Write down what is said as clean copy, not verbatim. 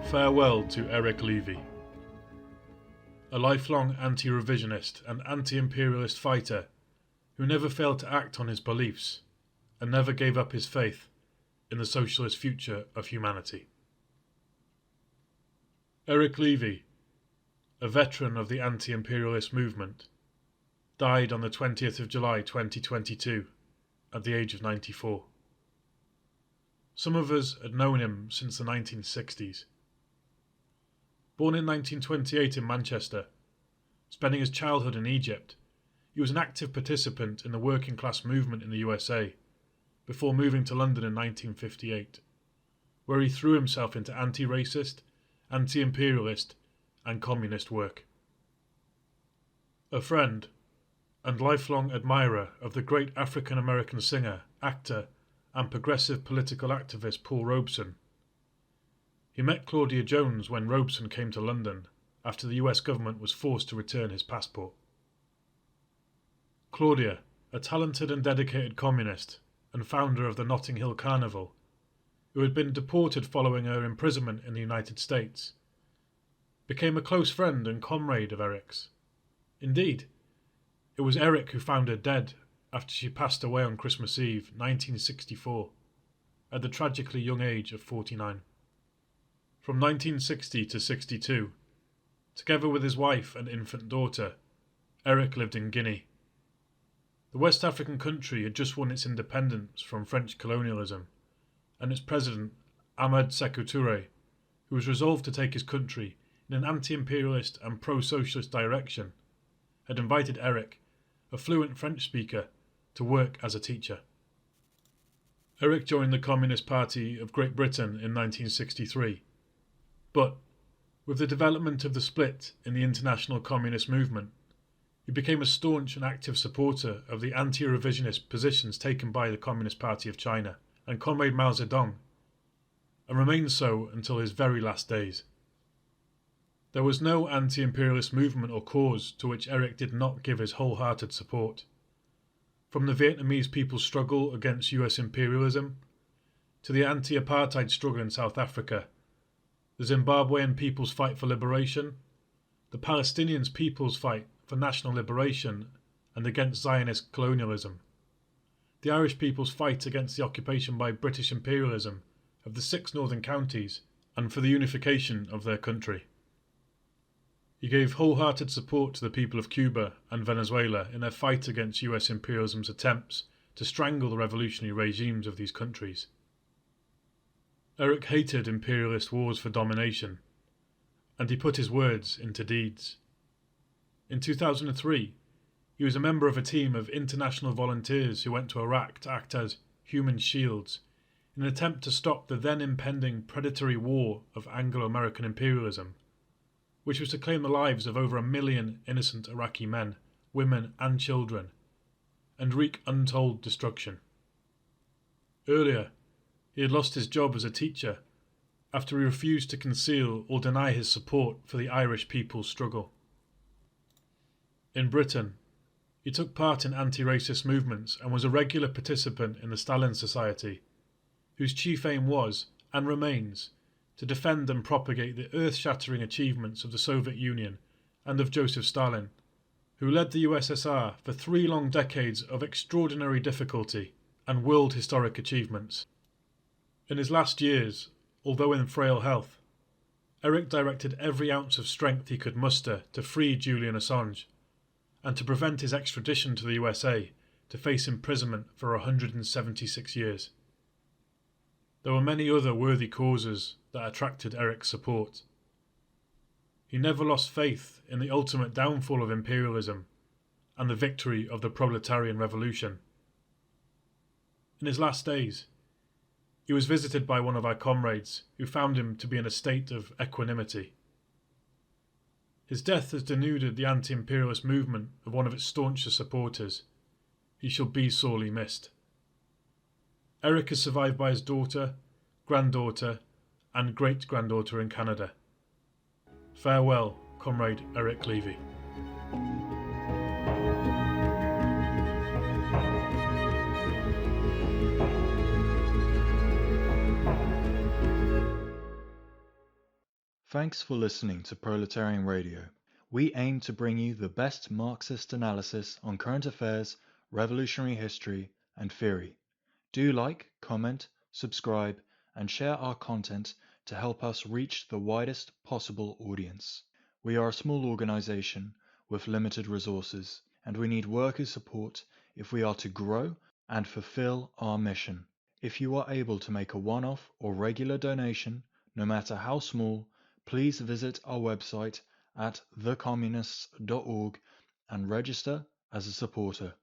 Farewell to Eric Levy. A lifelong anti-revisionist and anti-imperialist fighter who never failed to act on his beliefs and never gave up his faith in the socialist future of humanity. Eric Levy, a veteran of the anti-imperialist movement, died on the 20th of July 2022 at the age of 94. Some of us had known him since the 1960s. Born in 1928 in Manchester, spending his childhood in Egypt, he was an active participant in the working class movement in the USA before moving to London in 1958, where he threw himself into anti-racist, anti-imperialist and communist work. A friend and lifelong admirer of the great African-American singer, actor and progressive political activist Paul Robeson, he met Claudia Jones when Robeson came to London after the US government was forced to return his passport. Claudia, a talented and dedicated communist and founder of the Notting Hill Carnival, who had been deported following her imprisonment in the United States, became a close friend and comrade of Eric's. Indeed, it was Eric who found her dead after she passed away on Christmas Eve 1964 at the tragically young age of 49. From 1960 to 62, together with his wife and infant daughter, Eric lived in Guinea. The West African country had just won its independence from French colonialism, and its president, Ahmed Sékou Touré, who was resolved to take his country in an anti-imperialist and pro-socialist direction, had invited Eric, a fluent French speaker, to work as a teacher. Eric joined the Communist Party of Great Britain in 1963. But, with the development of the split in the international communist movement, he became a staunch and active supporter of the anti-revisionist positions taken by the Communist Party of China and Comrade Mao Zedong, and remained so until his very last days. There was no anti-imperialist movement or cause to which Eric did not give his wholehearted support. From the Vietnamese people's struggle against US imperialism, to the anti-apartheid struggle in South Africa, the Zimbabwean people's fight for liberation, the Palestinian people's fight for national liberation and against Zionist colonialism, the Irish people's fight against the occupation by British imperialism of the 6 northern counties and for the unification of their country. He gave wholehearted support to the people of Cuba and Venezuela in their fight against US imperialism's attempts to strangle the revolutionary regimes of these countries. Eric hated imperialist wars for domination, and he put his words into deeds. In 2003, he was a member of a team of international volunteers who went to Iraq to act as human shields in an attempt to stop the then impending predatory war of Anglo-American imperialism, which was to claim the lives of over 1 million innocent Iraqi men, women and children, and wreak untold destruction. Earlier, he had lost his job as a teacher after he refused to conceal or deny his support for the Irish people's struggle. In Britain, he took part in anti-racist movements and was a regular participant in the Stalin Society, whose chief aim was, and remains, to defend and propagate the earth-shattering achievements of the Soviet Union and of Joseph Stalin, who led the USSR for 3 long decades of extraordinary difficulty and world historic achievements. In his last years, although in frail health, Eric directed every ounce of strength he could muster to free Julian Assange and to prevent his extradition to the USA to face imprisonment for 176 years. There were many other worthy causes that attracted Eric's support. He never lost faith in the ultimate downfall of imperialism and the victory of the proletarian revolution. In his last days, he was visited by one of our comrades who found him to be in a state of equanimity. His death has denuded the anti-imperialist movement of one of its staunchest supporters. He shall be sorely missed. Eric is survived by his daughter, granddaughter, and great-granddaughter in Canada. Farewell, Comrade Eric Levy. Thanks for listening to Proletarian Radio. We aim to bring you the best Marxist analysis on current affairs, revolutionary history, and theory. Do like, comment, subscribe, and share our content to help us reach the widest possible audience. We are a small organization with limited resources, and we need worker support if we are to grow and fulfill our mission. If you are able to make a one-off or regular donation, no matter how small, please visit our website at thecommunists.org and register as a supporter.